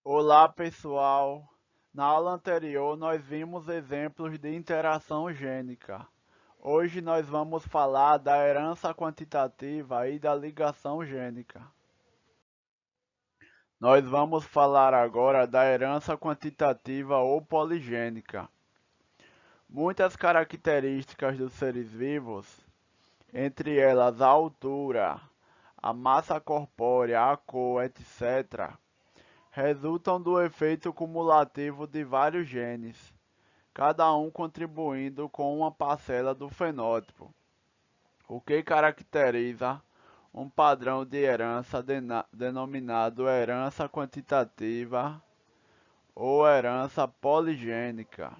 Olá, pessoal! Na aula anterior, nós vimos exemplos de interação gênica. Hoje nós vamos falar da herança quantitativa e da ligação gênica. Nós vamos falar agora da herança quantitativa ou poligênica. Muitas características dos seres vivos, entre elas a altura, a massa corpórea, a cor, etc., resultam do efeito cumulativo de vários genes, cada um contribuindo com uma parcela do fenótipo, o que caracteriza um padrão de herança denominado herança quantitativa ou herança poligênica.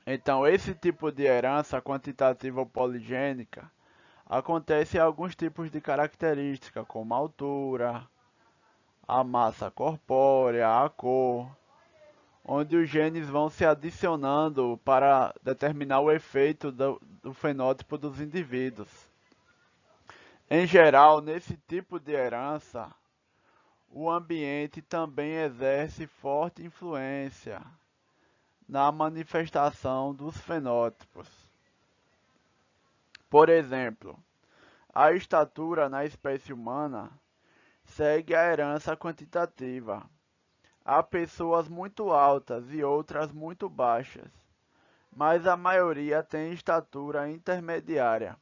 Então, esse tipo de herança quantitativa ou poligênica acontece em alguns tipos de características, como a altura, a massa corpórea, a cor, onde os genes vão se adicionando para determinar o efeito do fenótipo dos indivíduos. Em geral, nesse tipo de herança, o ambiente também exerce forte influência na manifestação dos fenótipos. Por exemplo, a estatura na espécie humana segue a herança quantitativa. Há pessoas muito altas e outras muito baixas, mas a maioria tem estatura intermediária.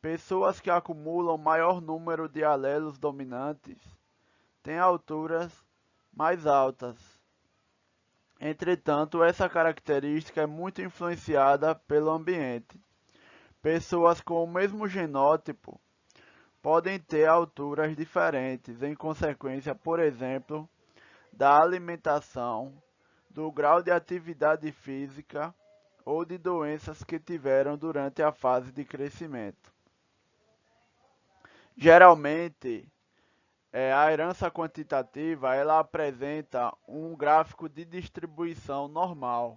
Pessoas que acumulam maior número de alelos dominantes têm alturas mais altas. Entretanto, essa característica é muito influenciada pelo ambiente. Pessoas com o mesmo genótipo podem ter alturas diferentes em consequência, por exemplo, da alimentação, do grau de atividade física ou de doenças que tiveram durante a fase de crescimento. Geralmente, a herança quantitativa ela apresenta um gráfico de distribuição normal.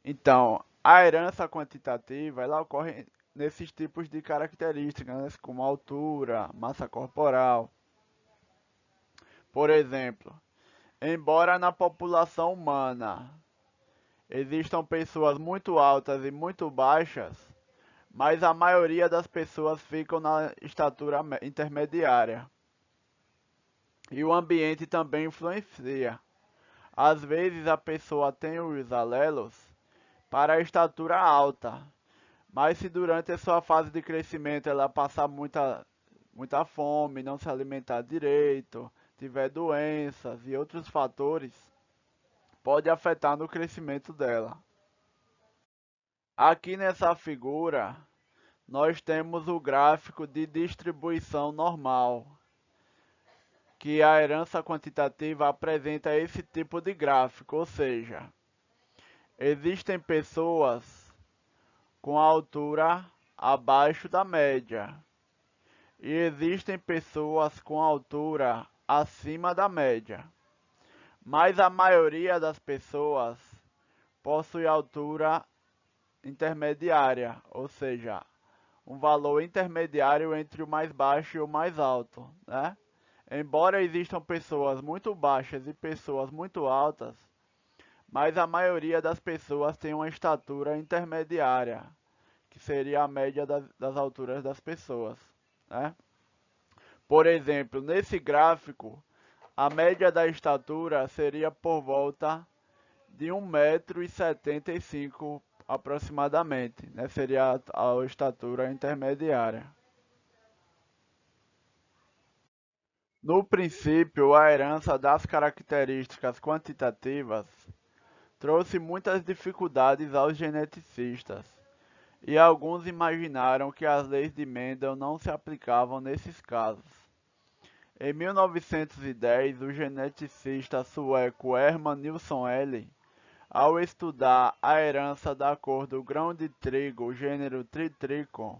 Então, a herança quantitativa ela ocorre nesses tipos de características, né, como altura, massa corporal. Por exemplo, embora na população humana existam pessoas muito altas e muito baixas, mas a maioria das pessoas ficam na estatura intermediária. E o ambiente também influencia. Às vezes a pessoa tem os alelos para a estatura alta, mas se durante a sua fase de crescimento ela passar muita fome, não se alimentar direito, tiver doenças e outros fatores, pode afetar no crescimento dela. Aqui nessa figura, nós temos o gráfico de distribuição normal, que a herança quantitativa apresenta esse tipo de gráfico, ou seja, existem pessoas com altura abaixo da média e existem pessoas com altura acima da média, mas a maioria das pessoas possui altura intermediária, ou seja, um valor intermediário entre o mais baixo e o mais alto, né? Embora existam pessoas muito baixas e pessoas muito altas, mas a maioria das pessoas tem uma estatura intermediária, que seria a média das alturas das pessoas, né? Por exemplo, nesse gráfico, a média da estatura seria por volta de 1,75 m aproximadamente, né? Seria a estatura intermediária. No princípio, a herança das características quantitativas trouxe muitas dificuldades aos geneticistas, e alguns imaginaram que as leis de Mendel não se aplicavam nesses casos. Em 1910, o geneticista sueco Hermann Nilsson L., ao estudar a herança da cor do grão de trigo, gênero Triticum,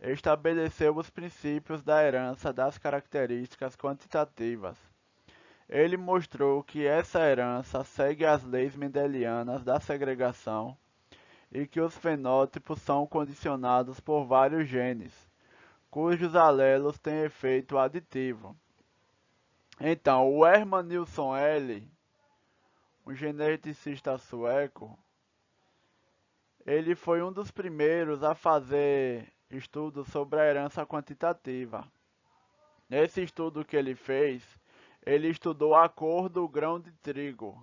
estabeleceu os princípios da herança das características quantitativas. Ele mostrou que essa herança segue as leis mendelianas da segregação e que os fenótipos são condicionados por vários genes, cujos alelos têm efeito aditivo. Então, o Herman Nilsson L., um geneticista sueco, ele foi um dos primeiros a fazer estudos sobre a herança quantitativa. Nesse estudo que ele fez, ele estudou a cor do grão de trigo,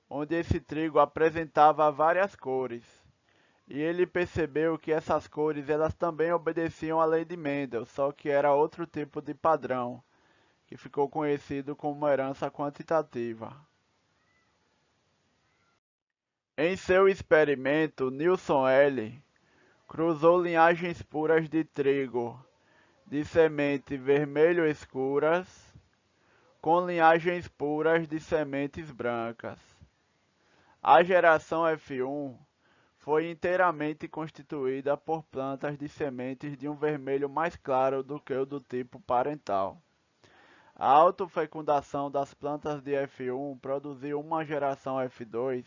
onde esse trigo apresentava várias cores. E ele percebeu que essas cores elas também obedeciam à lei de Mendel, só que era outro tipo de padrão, que ficou conhecido como herança quantitativa. Em seu experimento, Nilsson L. cruzou linhagens puras de trigo de semente vermelho escuras com linhagens puras de sementes brancas. A geração F1 foi inteiramente constituída por plantas de sementes de um vermelho mais claro do que o do tipo parental. A autofecundação das plantas de F1 produziu uma geração F2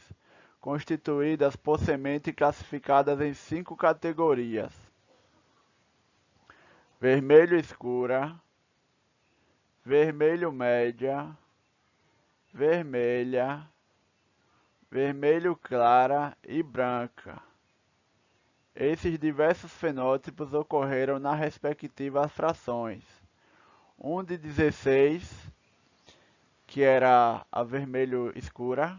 constituídas por sementes classificadas em 5 categorias: vermelho escura, vermelho média, vermelha, vermelho clara e branca. Esses diversos fenótipos ocorreram nas respectivas frações: 1 de 16, que era a vermelho escura,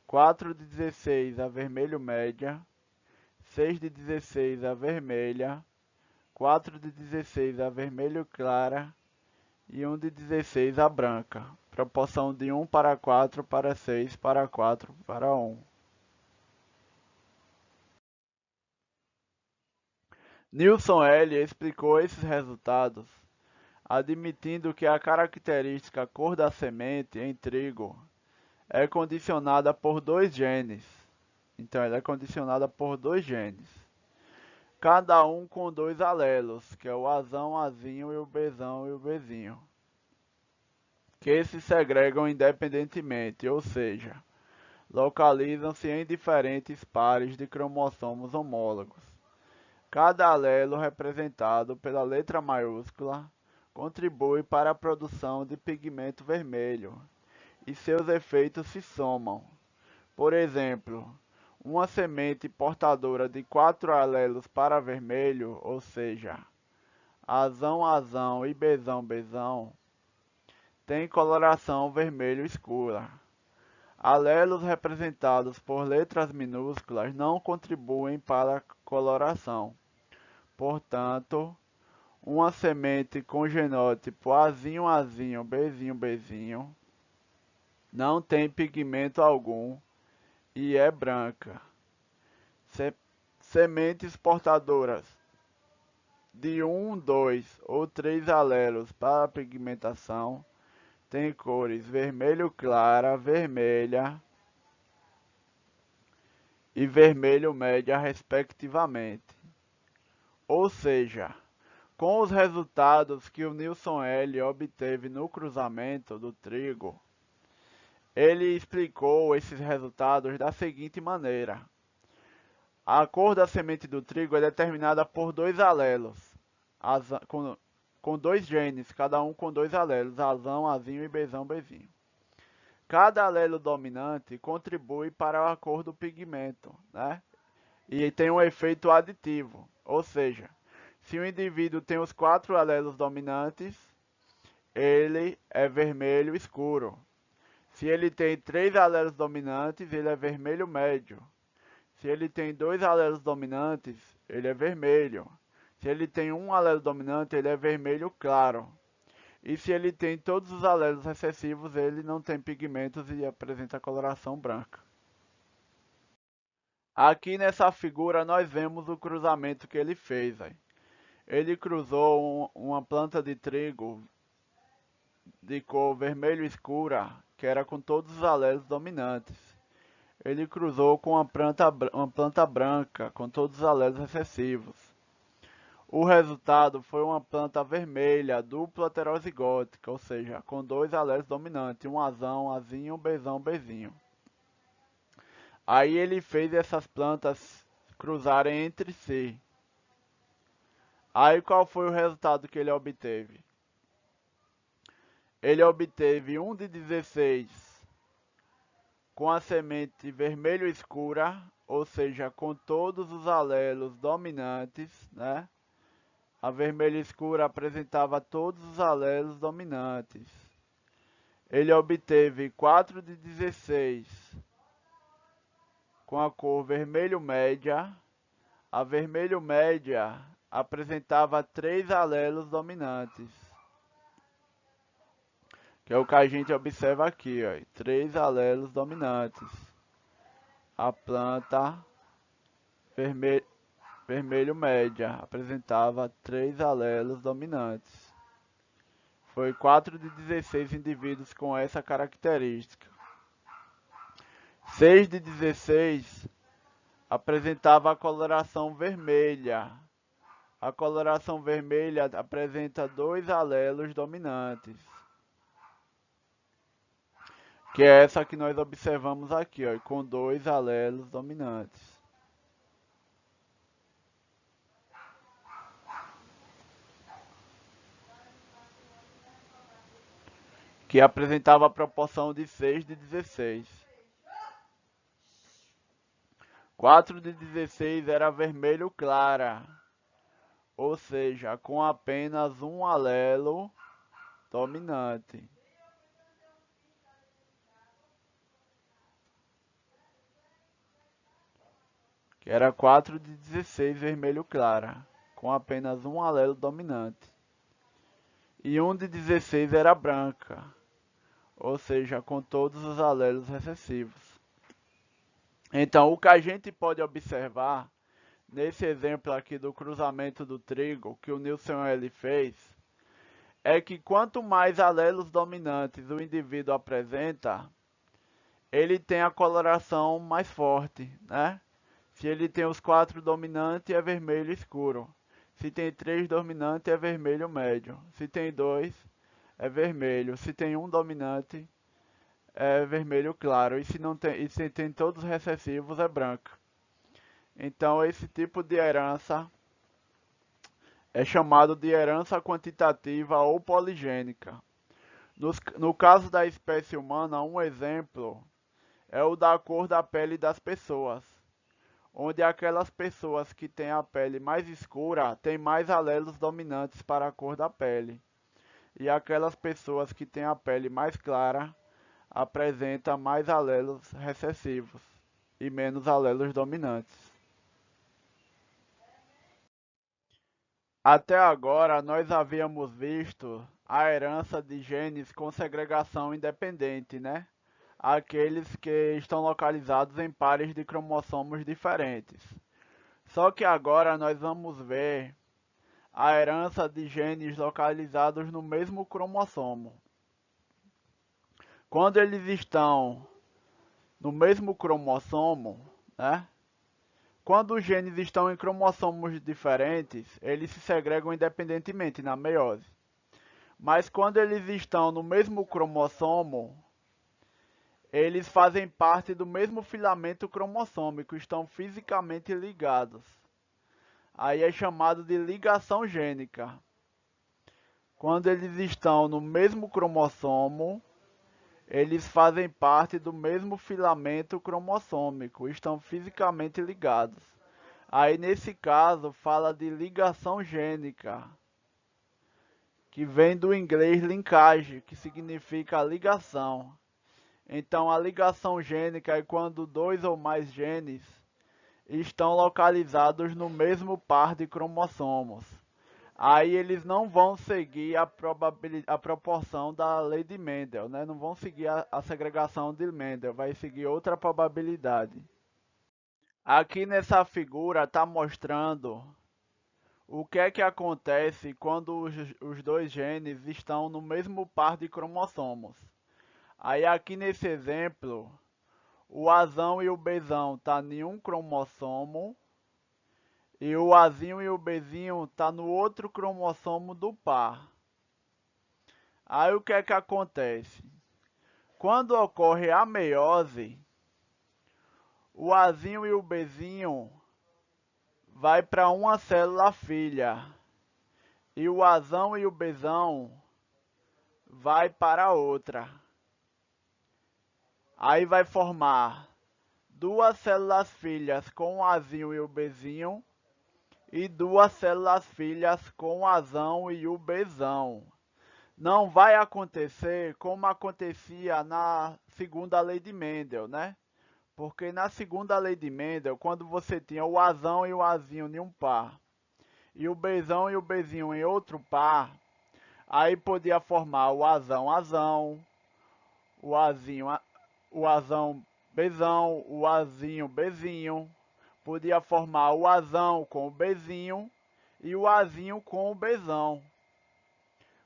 4 de 16 a vermelho média, 6 de 16 a vermelha, 4 de 16 a vermelho clara e 1 de 16 a branca, proporção de 1 para 4 para 6 para 4 para 1. Nilsson L. explicou esses resultados, admitindo que a característica cor da semente em trigo é condicionada por 2 genes. Então, ela é condicionada por 2 genes, cada um com 2 alelos, que é o Azão, Azinho e o Bzão e o Bzinho, que se segregam independentemente, ou seja, localizam-se em diferentes pares de cromossomos homólogos. Cada alelo representado pela letra maiúscula contribui para a produção de pigmento vermelho, e seus efeitos se somam. Por exemplo, uma semente portadora de 4 alelos para vermelho, ou seja, Azão, Azão e Bzão, Bzão, tem coloração vermelho escura. Alelos representados por letras minúsculas não contribuem para a coloração. Portanto, uma semente com genótipo Azinho, Azinho, Bzinho, Bzinho não tem pigmento algum e é branca. Sementes portadoras de 1, 2 ou 3 alelos para pigmentação têm cores vermelho clara, vermelha e vermelho média, respectivamente. Ou seja, com os resultados que o Nilsson L. obteve no cruzamento do trigo, ele explicou esses resultados da seguinte maneira: a cor da semente do trigo é determinada por 2 alelos, com 2 genes, cada um com 2 alelos, Azão, Azinho e Bzão, Bzinho. Cada alelo dominante contribui para a cor do pigmento, né? E tem um efeito aditivo, ou seja, se o indivíduo tem os 4 alelos dominantes, ele é vermelho escuro. Se ele tem 3 alelos dominantes, ele é vermelho médio. Se ele tem 2 alelos dominantes, ele é vermelho. Se ele tem um alelo dominante, ele é vermelho claro. E se ele tem todos os alelos recessivos, ele não tem pigmentos e apresenta coloração branca. Aqui nessa figura nós vemos o cruzamento que ele fez. Ele cruzou uma planta de trigo de cor vermelho escura, que era com todos os alelos dominantes. Ele cruzou com uma planta branca, com todos os alelos recessivos. O resultado foi uma planta vermelha, dupla heterozigótica, ou seja, com 2 alelos dominantes, um Azão, Azinho e um Bzão, Bzinho. Aí ele fez essas plantas cruzarem entre si. Aí qual foi o resultado que ele obteve? ele obteve 1 de 16 com a semente vermelho escura, ou seja, com todos os alelos dominantes, né? A vermelha escura apresentava todos os alelos dominantes. Ele obteve 4 de 16 com a cor vermelho média. A vermelho média apresentava 3 alelos dominantes, que é o que a gente observa aqui, ó, 3 alelos dominantes. A planta vermelho média apresentava 3 alelos dominantes. Foi 4 de 16 indivíduos com essa característica. 6 de 16 apresentava a coloração vermelha. A coloração vermelha apresenta 2 alelos dominantes, que é essa que nós observamos aqui, ó, com 2 alelos dominantes. Que apresentava a proporção de 6 de 16. 4 de 16 era vermelho clara, ou seja, com apenas um alelo dominante. Que era 4 de 16 vermelho clara, com apenas um alelo dominante. E 1 de 16 era branca, ou seja, com todos os alelos recessivos. Então, o que a gente pode observar nesse exemplo aqui do cruzamento do trigo que o Nilson ele fez, é que quanto mais alelos dominantes o indivíduo apresenta, ele tem a coloração mais forte, né? Se ele tem os 4 dominantes, é vermelho escuro. Se tem 3 dominantes, é vermelho médio. Se tem 2, é vermelho. Se tem um dominante, é vermelho claro. E se não tem, e se tem todos os recessivos, é branco. Então, esse tipo de herança é chamado de herança quantitativa ou poligênica. No caso da espécie humana, um exemplo é o da cor da pele das pessoas, onde aquelas pessoas que têm a pele mais escura têm mais alelos dominantes para a cor da pele, e aquelas pessoas que têm a pele mais clara apresentam mais alelos recessivos e menos alelos dominantes. Até agora, nós havíamos visto a herança de genes com segregação independente, né? Aqueles que estão localizados em pares de cromossomos diferentes. Só que agora nós vamos ver a herança de genes localizados no mesmo cromossomo. Quando eles estão no mesmo cromossomo, né? Quando os genes estão em cromossomos diferentes, eles se segregam independentemente na meiose. Mas quando eles estão no mesmo cromossomo, eles fazem parte do mesmo filamento cromossômico, estão fisicamente ligados. Aí é chamado de ligação gênica. Quando eles estão no mesmo cromossomo, eles fazem parte do mesmo filamento cromossômico, estão fisicamente ligados. Aí nesse caso fala de ligação gênica, que vem do inglês linkage, que significa ligação. Então a ligação gênica é quando 2 ou mais genes estão localizados no mesmo par de cromossomos. Aí eles não vão seguir a proporção da lei de Mendel, né? Não vão seguir a segregação de Mendel, vai seguir outra probabilidade. Aqui nessa figura está mostrando o que é que acontece quando os dois genes estão no mesmo par de cromossomos. Aí aqui nesse exemplo, o Azão e o Bzão tá em um cromossomo e o Azinho e o Bzinho tá no outro cromossomo do par. Aí o que é que acontece? Quando ocorre a meiose, o Azinho e o Bzinho vai para uma célula filha e o Azão e o Bzão vai para outra. Aí vai formar duas células filhas com o Azinho e o Bzinho e duas células filhas com o Azão e o Bzão. Não vai acontecer como acontecia na segunda lei de Mendel, né? Porque na segunda lei de Mendel, quando você tinha o Azão e o Azinho em um par, e o Bzão e o Bzinho em outro par, aí podia formar o Azão Azão, o Azinho, o Azão Bzão, o Azinho Bzinho. Podia formar o Azão com o Bzinho e o Azinho com o Bzão.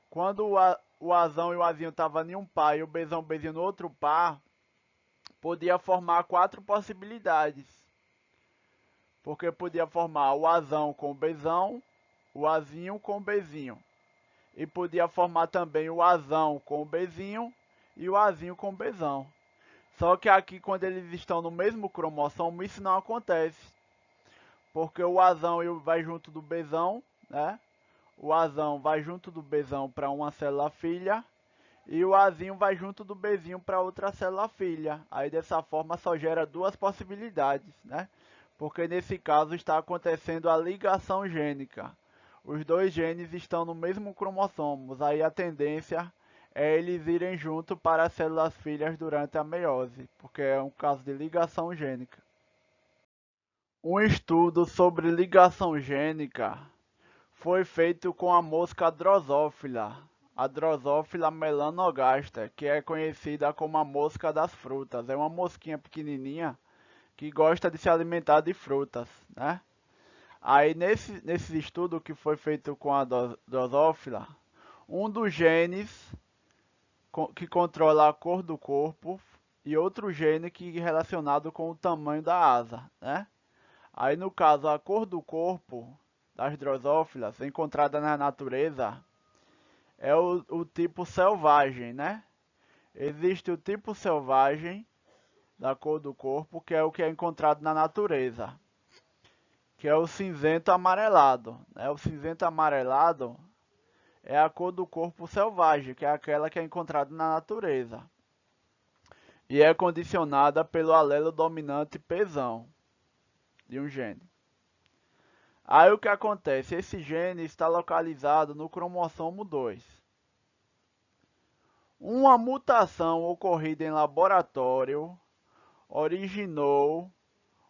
Quando o Azão e o Azinho estavam em um par e o Bzão Bzinho no outro par, podia formar quatro possibilidades. Porque podia formar o Azão com o Bzão, o Azinho com o Bzinho. E podia formar também o Azão com o Bzinho e o Azinho com o Bzão. Só que aqui, quando eles estão no mesmo cromossomo, isso não acontece. Porque o Azão vai junto do Bzão, né? O Azão vai junto do Bzão para uma célula filha e o Azinho vai junto do Bzinho para outra célula filha. Aí dessa forma só gera duas possibilidades, né? Porque nesse caso está acontecendo a ligação gênica. Os dois genes estão no mesmo cromossomo, aí a tendência é eles irem junto para as células filhas durante a meiose, porque é um caso de ligação gênica. Um estudo sobre ligação gênica foi feito com a mosca Drosophila, a Drosophila melanogaster, que é conhecida como a mosca das frutas. É uma mosquinha pequenininha que gosta de se alimentar de frutas, né? Aí nesse estudo que foi feito com a Drosophila, um dos genes que controla a cor do corpo e outro gene que é relacionado com o tamanho da asa, né? Aí no caso a cor do corpo das drosófilas encontrada na natureza é o tipo selvagem, né? Existe o tipo selvagem da cor do corpo, que é o que é encontrado na natureza, que é o cinzento amarelado, né? O cinzento amarelado é a cor do corpo selvagem, que é aquela que é encontrada na natureza. E é condicionada pelo alelo dominante Pzão de um gene. Aí o que acontece? Esse gene está localizado no cromossomo 2. Uma mutação ocorrida em laboratório originou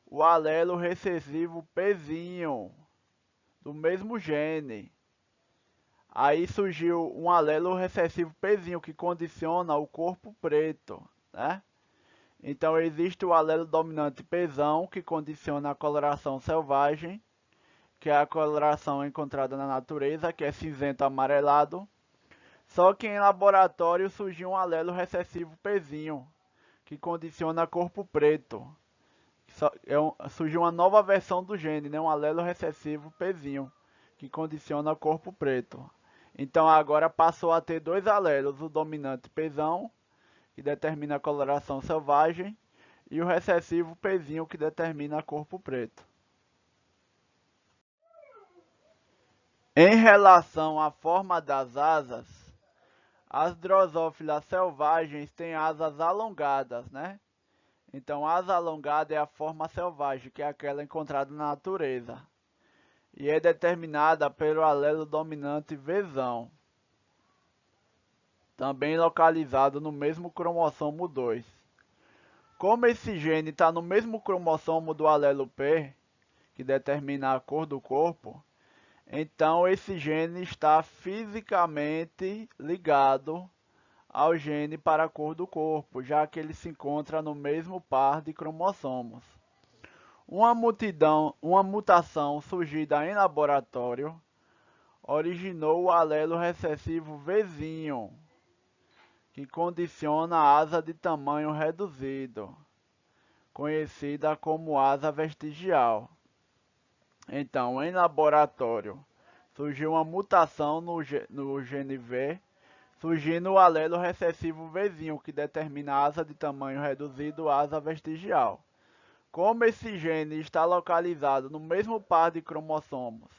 o alelo recessivo Pzinho do mesmo gene. Aí surgiu um alelo recessivo Pzinho que condiciona o corpo preto, né? Então existe o alelo dominante Pzão que condiciona a coloração selvagem, que é a coloração encontrada na natureza, que é cinzento amarelado. Só que em laboratório surgiu um alelo recessivo Pzinho, que condiciona corpo preto. Surgiu uma nova versão do gene, né? Um alelo recessivo Pzinho, que condiciona corpo preto. Então agora passou a ter dois alelos, o dominante Pzão, que determina a coloração selvagem, e o recessivo Pzinho, que determina corpo preto. Em relação à forma das asas, as drosófilas selvagens têm asas alongadas, né? Então, asa alongada é a forma selvagem, que é aquela encontrada na natureza. E é determinada pelo alelo dominante Vzão, também localizado no mesmo cromossomo 2. Como esse gene está no mesmo cromossomo do alelo P, que determina a cor do corpo, então esse gene está fisicamente ligado ao gene para a cor do corpo, já que ele se encontra no mesmo par de cromossomos. Uma mutação surgida em laboratório originou o alelo recessivo Vzinho, que condiciona a asa de tamanho reduzido, conhecida como asa vestigial. Então, em laboratório, surgiu uma mutação no gene V, surgindo o alelo recessivo Vzinho, que determina a asa de tamanho reduzido, asa vestigial. Como esse gene está localizado no mesmo par de cromossomos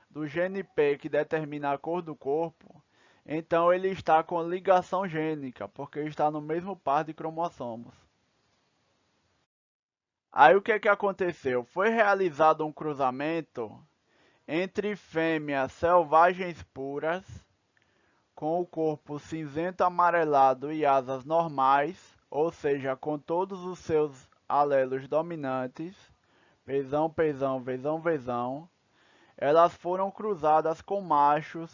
do gene P, que determina a cor do corpo, Então ele está com ligação gênica, porque está no mesmo par de cromossomos. Aí o que é que aconteceu? Foi realizado um cruzamento entre fêmeas selvagens puras, com o corpo cinzento amarelado e asas normais, ou seja, com todos os seus alelos dominantes, pezão, pezão, vezão, vezão. Elas foram cruzadas com machos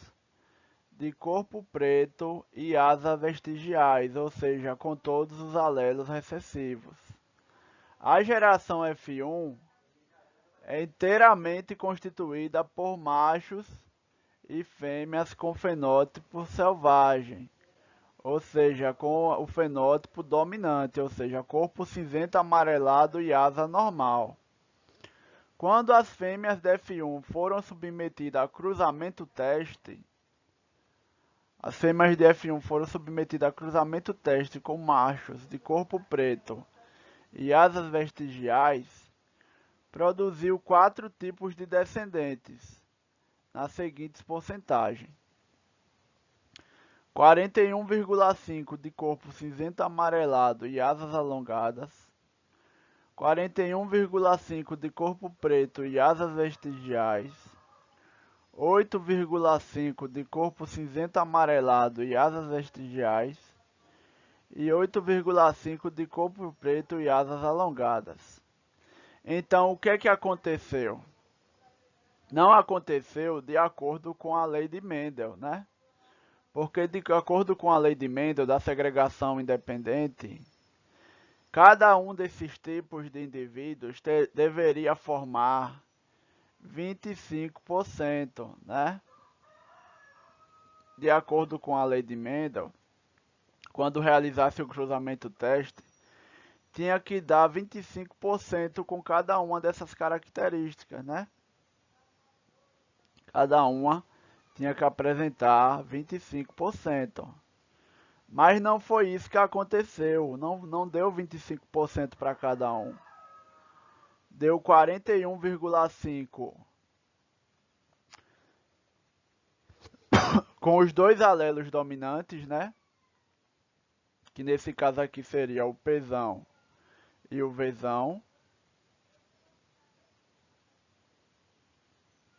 de corpo preto e asas vestigiais, ou seja, com todos os alelos recessivos. A geração F1 é inteiramente constituída por machos e fêmeas com fenótipo selvagem, ou seja, com o fenótipo dominante, ou seja, corpo cinzento amarelado e asa normal. Quando as fêmeas de F1 foram submetidas a cruzamento teste, as fêmeas de F1 foram submetidas a cruzamento teste com machos de corpo preto e asas vestigiais, produziu 4 tipos de descendentes, nas seguintes porcentagens: 41,5% de corpo cinzento amarelado e asas alongadas, 41,5% de corpo preto e asas vestigiais, 8,5% de corpo cinzento amarelado e asas vestigiais e 8,5% de corpo preto e asas alongadas. Então, o que é que aconteceu? Não aconteceu de acordo com a lei de Mendel, né? Porque de acordo com a lei de Mendel da segregação independente, cada um desses tipos de indivíduos deveria formar 25%, né? De acordo com a lei de Mendel, quando realizasse o cruzamento teste, tinha que dar 25% com cada uma dessas características, né? Cada uma tinha que apresentar 25%. Mas não foi isso que aconteceu. Não deu 25% para cada um. Deu 41,5% com os dois alelos dominantes, né? Que nesse caso aqui seria o Pzão e o Vzão.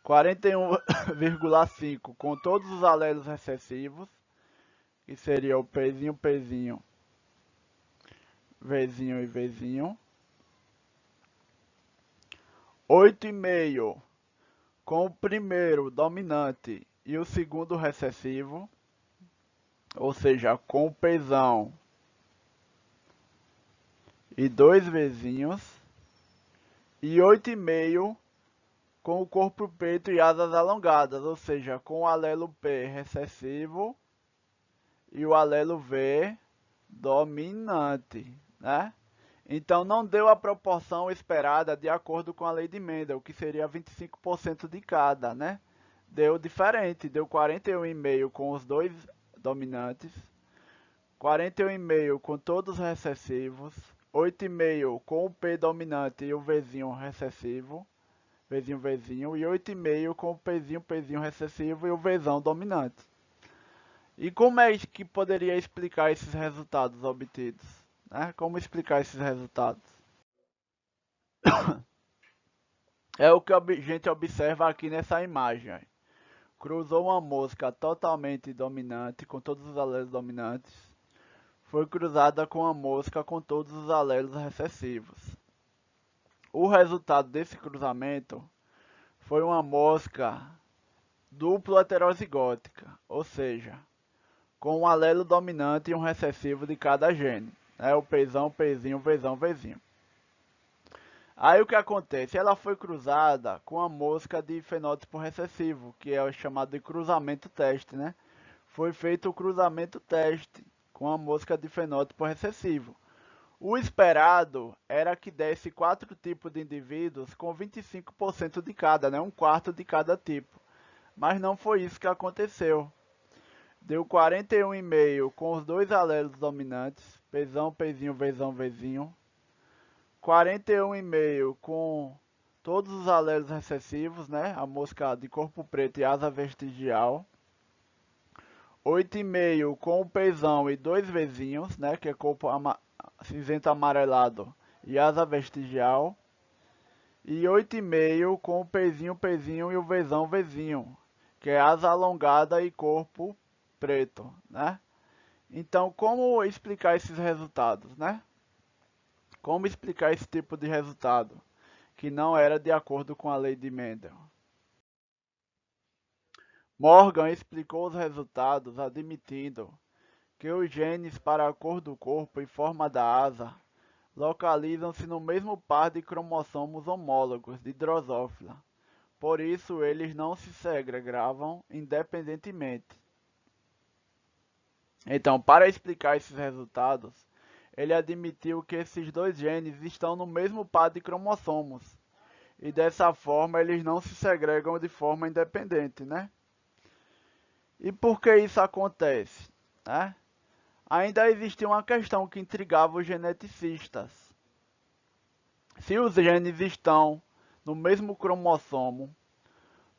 41,5% com todos os alelos recessivos, que seria o Pzinho, Pzinho, Vzinho e Vzinho. 8,5% com o primeiro dominante e o segundo recessivo, ou seja, com o Pzão e dois Vzinhos. E 8,5% com o corpo preto e asas alongadas, ou seja, com o alelo P recessivo e o alelo V dominante, né? Então não deu a proporção esperada de acordo com a lei de Mendel, que seria 25% de cada, né? Deu diferente, deu 41,5% com os dois dominantes, 41,5% com todos os recessivos, 8,5% com o P dominante e o Vzinho recessivo, Vzinho, Vzinho, e 8,5% com o Pzinho, Pzinho recessivo e o Vzão dominante. E como é que poderia explicar esses resultados obtidos? Né? Como explicar esses resultados? É o que a gente observa aqui nessa imagem. Cruzou uma mosca totalmente dominante, com todos os alelos dominantes. Foi cruzada com uma mosca com todos os alelos recessivos. O resultado desse cruzamento foi uma mosca duplo heterozigótica, ou seja, com um alelo dominante e um recessivo de cada gene. O Pzão, Pzinho, Vzão, Vzinho. Aí o que acontece? Ela foi cruzada com a mosca de fenótipo recessivo, que é o chamado de cruzamento teste, né? Foi feito o cruzamento teste com a mosca de fenótipo recessivo. O esperado era que desse 4 tipos de indivíduos com 25% de cada, né? Um quarto de cada tipo. Mas não foi isso que aconteceu. Deu 41,5% com os dois alelos dominantes, Pzão, Pzinho, Vzão, Vzinho. 41,5% com todos os alelos recessivos, né? A mosca de corpo preto e asa vestigial. 8,5 com o pezão e 2 vezinhos, né, que é corpo cinzento amarelado e asa vestigial. E 8,5 com o pezinho e o vezinho, que é asa alongada e corpo preto, né? Então, como explicar esses resultados, né? Como explicar esse tipo de resultado, que não era de acordo com a lei de Mendel? Morgan explicou os resultados admitindo que os genes para a cor do corpo e forma da asa localizam-se no mesmo par de cromossomos homólogos de Drosophila. Por isso, eles não se segregavam independentemente. Então, para explicar esses resultados, ele admitiu que esses dois genes estão no mesmo par de cromossomos. E dessa forma, eles não se segregam de forma independente, né? E por que isso acontece? Né? Ainda existia uma questão que intrigava os geneticistas. Se os genes estão no mesmo cromossomo,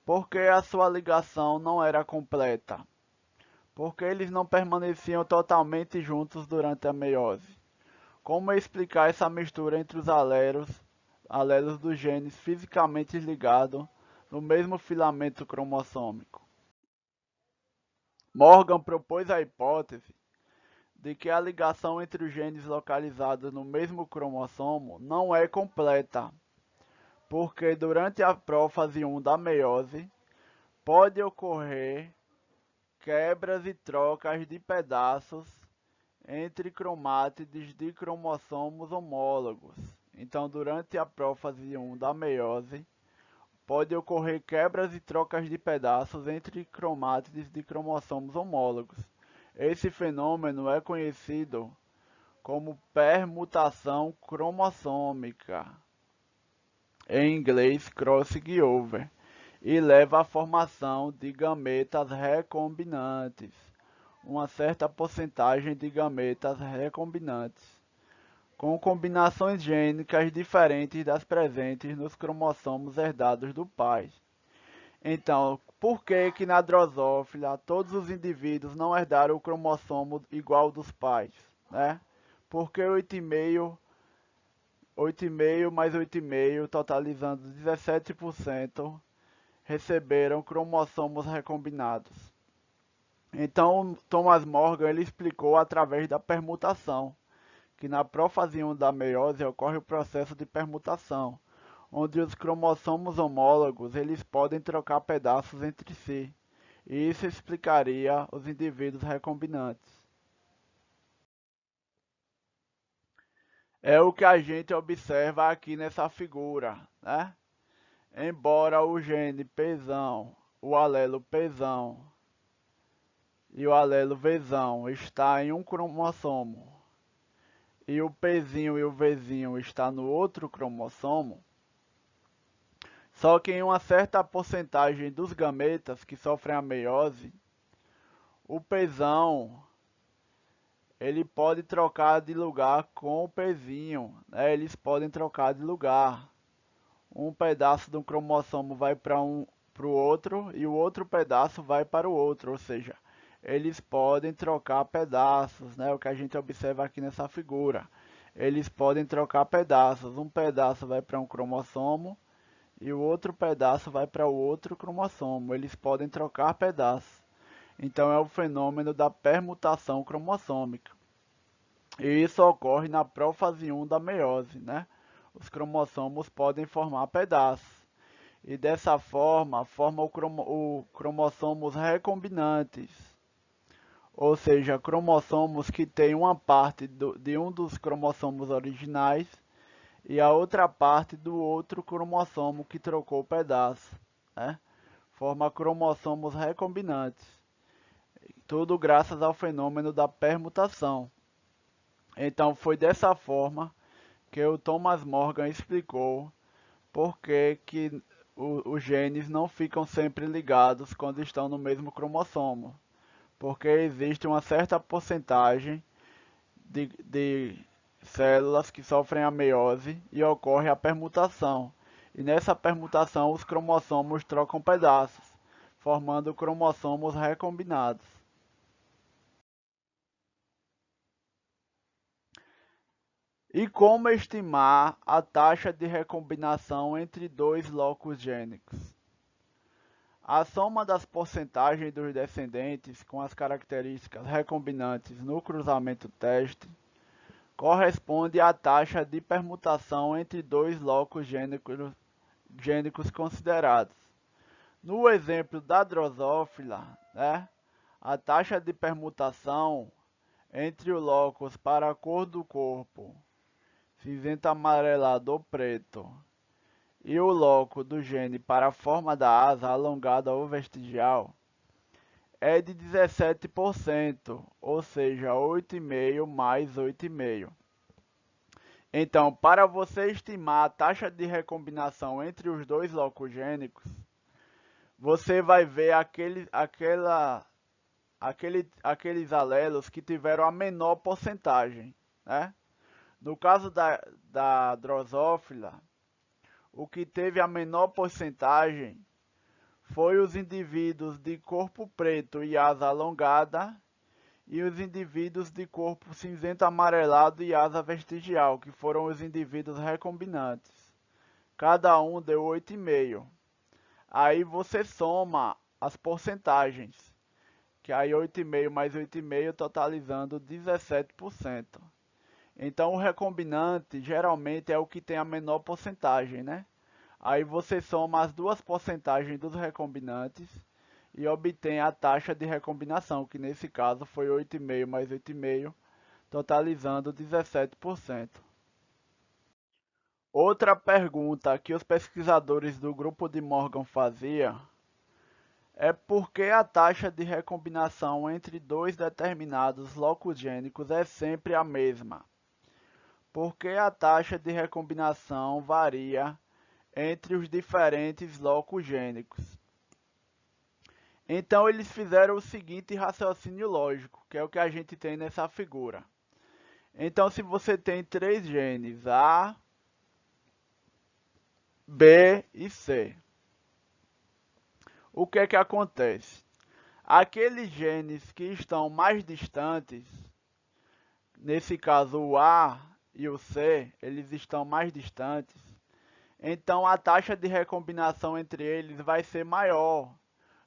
por que a sua ligação não era completa? Porque eles não permaneciam totalmente juntos durante a meiose. Como explicar essa mistura entre os alelos dos genes fisicamente ligados no mesmo filamento cromossômico? Morgan propôs a hipótese de que a ligação entre os genes localizados no mesmo cromossomo não é completa, porque durante a prófase 1 da meiose pode ocorrer quebras e trocas de pedaços entre cromátides de cromossomos homólogos. Então, durante a prófase 1 da meiose, pode ocorrer quebras e trocas de pedaços entre cromátides de cromossomos homólogos. Esse fenômeno é conhecido como permutação cromossômica, em inglês crossing over, e leva à formação de gametas recombinantes, uma certa porcentagem de gametas recombinantes, com combinações gênicas diferentes das presentes nos cromossomos herdados do pai. Então, por que que na Drosophila todos os indivíduos não herdaram o cromossomo igual dos pais, né? Porque 8,5 mais 8,5, totalizando 17%, receberam cromossomos recombinados. Então, Thomas Morgan ele explicou através da permutação, que na prófase 1 da meiose ocorre o processo de permutação, onde os cromossomos homólogos eles podem trocar pedaços entre si, e isso explicaria os indivíduos recombinantes. É o que a gente observa aqui nessa figura, né? Embora o gene Pzão, o alelo Pzão e o alelo Vzão está em um cromossomo e o Pzinho e o Vzinho está no outro cromossomo, só que em uma certa porcentagem dos gametas que sofrem a meiose, o Pzão ele pode trocar de lugar com o Pzinho, né? Eles podem trocar de lugar. Um pedaço de um cromossomo vai para o outro e o outro pedaço vai para o outro, ou seja, eles podem trocar pedaços, né? O que a gente observa aqui nessa figura. Eles podem trocar pedaços. Um pedaço vai para um cromossomo e o outro pedaço vai para o outro cromossomo. Eles podem trocar pedaços. Então é o fenômeno da permutação cromossômica. E isso ocorre na prófase 1 da meiose, né? Os cromossomos podem formar pedaços. E dessa forma, formam cromossomos recombinantes, ou seja, cromossomos que têm uma parte de um dos cromossomos originais e a outra parte do outro cromossomo que trocou o pedaço, né? Forma cromossomos recombinantes. Tudo graças ao fenômeno da permutação. Então foi dessa forma que o Thomas Morgan explicou por que os genes não ficam sempre ligados quando estão no mesmo cromossomo. Porque existe uma certa porcentagem de células que sofrem a meiose e ocorre a permutação. E nessa permutação os cromossomos trocam pedaços, formando cromossomos recombinados. E como estimar a taxa de recombinação entre dois locos gênicos? A soma das porcentagens dos descendentes com as características recombinantes no cruzamento teste corresponde à taxa de permutação entre dois locos gênicos considerados. No exemplo da drosófila, né, a taxa de permutação entre o locus para a cor do corpo, cinzento, amarelado ou preto, e o loco do gene para a forma da asa alongada ou vestigial é de 17%, ou seja, 8,5 mais 8,5. Então, para você estimar a taxa de recombinação entre os dois locogênicos, você vai ver aqueles alelos que tiveram a menor porcentagem, né? No caso da drosófila, o que teve a menor porcentagem foi os indivíduos de corpo preto e asa alongada e os indivíduos de corpo cinzento amarelado e asa vestigial, que foram os indivíduos recombinantes. Cada um deu 8,5. Aí você soma as porcentagens, que aí 8,5 mais 8,5 totalizando 17%. Então o recombinante geralmente é o que tem a menor porcentagem, né? Aí você soma as duas porcentagens dos recombinantes e obtém a taxa de recombinação, que nesse caso foi 8,5 mais 8,5, totalizando 17%. Outra pergunta que os pesquisadores do grupo de Morgan faziam é por que a taxa de recombinação entre dois determinados locogênicos é sempre a mesma? Por que a taxa de recombinação varia entre os diferentes locogênicos? Então eles fizeram o seguinte raciocínio lógico, que é o que a gente tem nessa figura. Então se você tem três genes A, B e C, o que é que acontece? Aqueles genes que estão mais distantes, nesse caso o A e o C, eles estão mais distantes, então a taxa de recombinação entre eles vai ser maior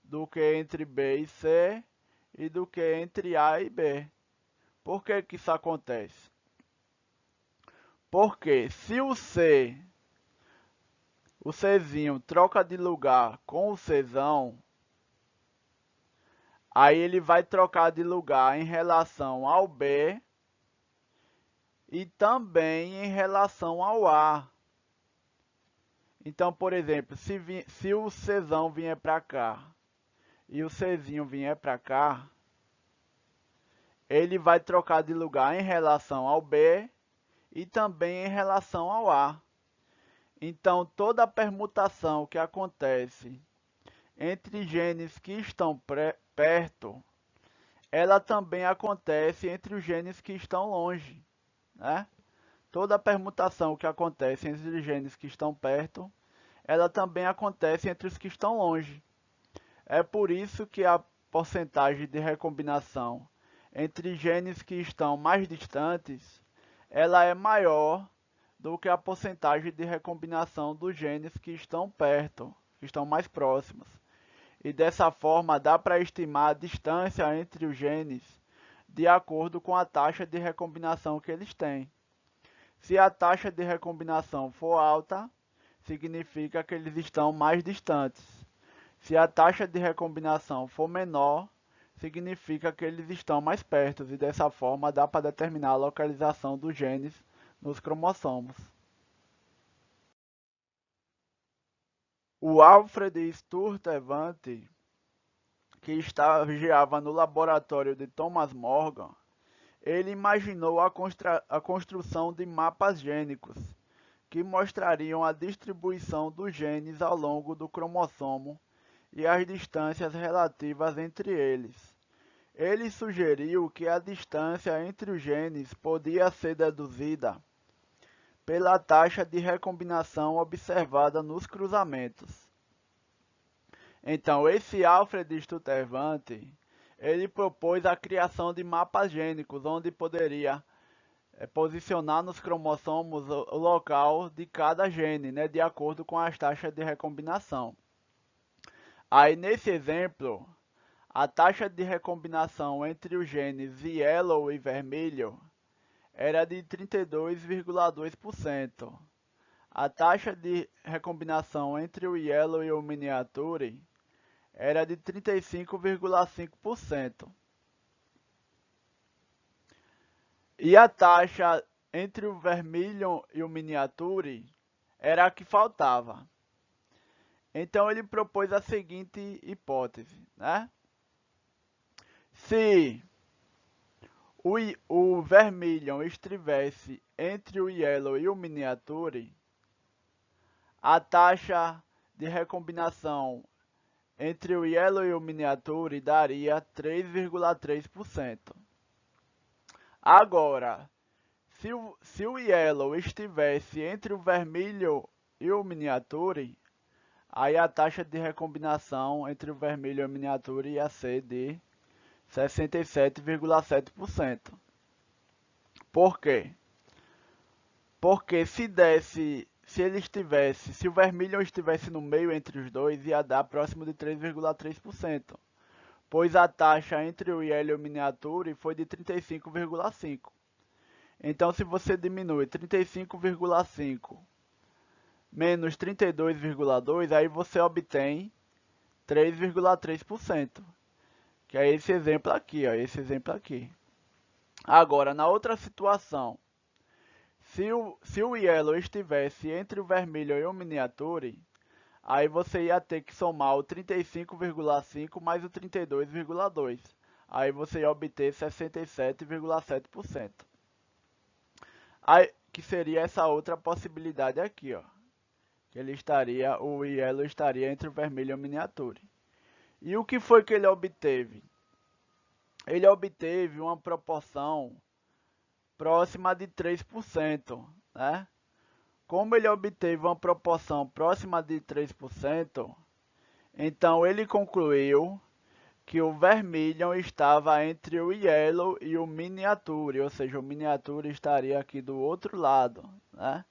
do que entre B e C e do que entre A e B. Por que que isso acontece? Porque se o Czinho troca de lugar com o Czão, aí ele vai trocar de lugar em relação ao B e também em relação ao A. Então, por exemplo, se o Czão vier para cá e o Czinho vier para cá, ele vai trocar de lugar em relação ao B e também em relação ao A. Então, toda a permutação que acontece entre genes que estão perto, ela também acontece entre os genes que estão longe, né? Toda a permutação que acontece entre os genes que estão perto, ela também acontece entre os que estão longe. É por isso que a porcentagem de recombinação entre genes que estão mais distantes, ela é maior do que a porcentagem de recombinação dos genes que estão perto, que estão mais próximos. E dessa forma dá para estimar a distância entre os genes de acordo com a taxa de recombinação que eles têm. Se a taxa de recombinação for alta, significa que eles estão mais distantes. Se a taxa de recombinação for menor, significa que eles estão mais perto, e dessa forma dá para determinar a localização dos genes nos cromossomos. O Alfred Sturtevant, que estagiava no laboratório de Thomas Morgan, ele imaginou a construção de mapas gênicos, que mostrariam a distribuição dos genes ao longo do cromossomo e as distâncias relativas entre eles. Ele sugeriu que a distância entre os genes podia ser deduzida pela taxa de recombinação observada nos cruzamentos. Então, esse Alfred Sturtevant, ele propôs a criação de mapas gênicos, onde poderia posicionar nos cromossomos o local de cada gene, né, de acordo com as taxas de recombinação. Aí nesse exemplo, a taxa de recombinação entre os genes yellow e vermelho era de 32,2%. A taxa de recombinação entre o yellow e o miniature era de 35,5%. E a taxa entre o vermilion e o miniature era a que faltava. Então ele propôs a seguinte hipótese, né? Se o vermilion estivesse entre o yellow e o miniature, a taxa de recombinação entre o yellow e o miniature daria 3,3%. Agora, se o yellow estivesse entre o vermelho e o miniature, aí a taxa de recombinação entre o vermelho e o miniature ia ser de 67,7%. Por quê? Porque se o vermelho estivesse no meio entre os dois, ia dar próximo de 3,3%, pois a taxa entre o yellow e o miniature foi de 35,5%. Então, se você diminui 35,5 menos 32,2, aí você obtém 3,3%, que é esse exemplo aqui, ó, esse exemplo aqui. Agora, na outra situação, se o yellow estivesse entre o vermelho e o miniature, aí você ia ter que somar o 35,5 mais o 32,2. Aí você ia obter 67,7%. Aí, que seria essa outra possibilidade aqui, ó. Que o yellow estaria entre o vermelho e o miniature. E o que foi que ele obteve? Ele obteve uma proporção próxima de 3%, né? Como ele obteve uma proporção próxima de 3%, então ele concluiu que o vermilion estava entre o yellow e o miniature, ou seja, o miniature estaria aqui do outro lado, né?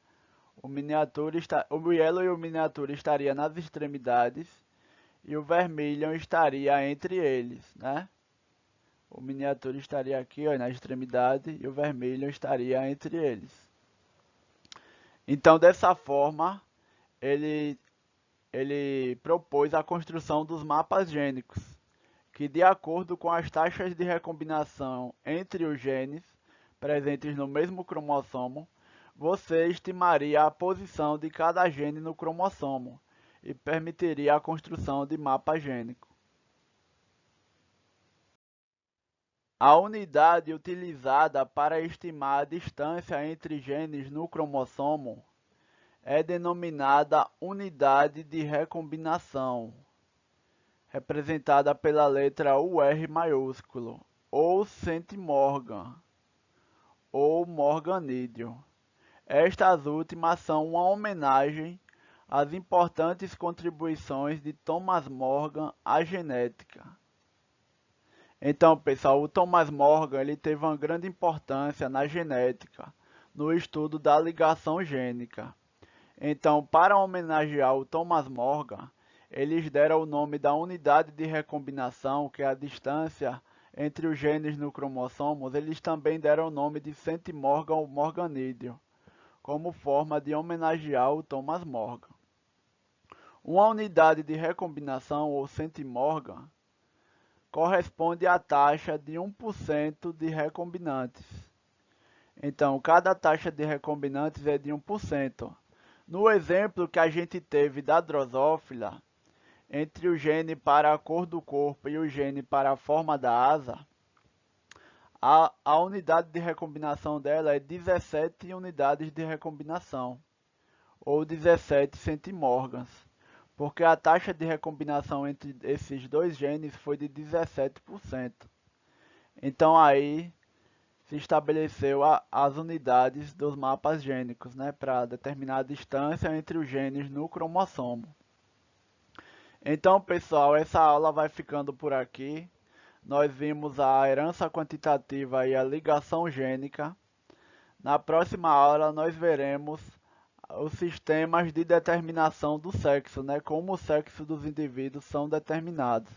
O yellow e o miniature estaria nas extremidades e o vermilion estaria entre eles, né? O miniature estaria aqui, ó, na extremidade, e o vermelho estaria entre eles. Então, dessa forma, ele propôs a construção dos mapas gênicos, que de acordo com as taxas de recombinação entre os genes presentes no mesmo cromossomo, você estimaria a posição de cada gene no cromossomo e permitiria a construção de mapa gênico. A unidade utilizada para estimar a distância entre genes no cromossomo é denominada unidade de recombinação, representada pela letra UR maiúsculo, ou centimorgan, ou morganídeo. Estas últimas são uma homenagem às importantes contribuições de Thomas Morgan à genética. Então, pessoal, o Thomas Morgan ele teve uma grande importância na genética, no estudo da ligação gênica. Então, para homenagear o Thomas Morgan, eles deram o nome da unidade de recombinação, que é a distância entre os genes no cromossomos, eles também deram o nome de centimorgan ou morganídeo, como forma de homenagear o Thomas Morgan. Uma unidade de recombinação, ou centimorgan, corresponde à taxa de 1% de recombinantes. Então, cada taxa de recombinantes é de 1%. No exemplo que a gente teve da drosófila, entre o gene para a cor do corpo e o gene para a forma da asa, a unidade de recombinação dela é 17 unidades de recombinação, ou 17 centimorgans, porque a taxa de recombinação entre esses dois genes foi de 17%. Então aí se estabeleceu as unidades dos mapas gênicos, né, para determinar a distância entre os genes no cromossomo. Então, pessoal, essa aula vai ficando por aqui. Nós vimos a herança quantitativa e a ligação gênica, Na próxima aula nós veremos os sistemas de determinação do sexo, né? Como o sexo dos indivíduos são determinados.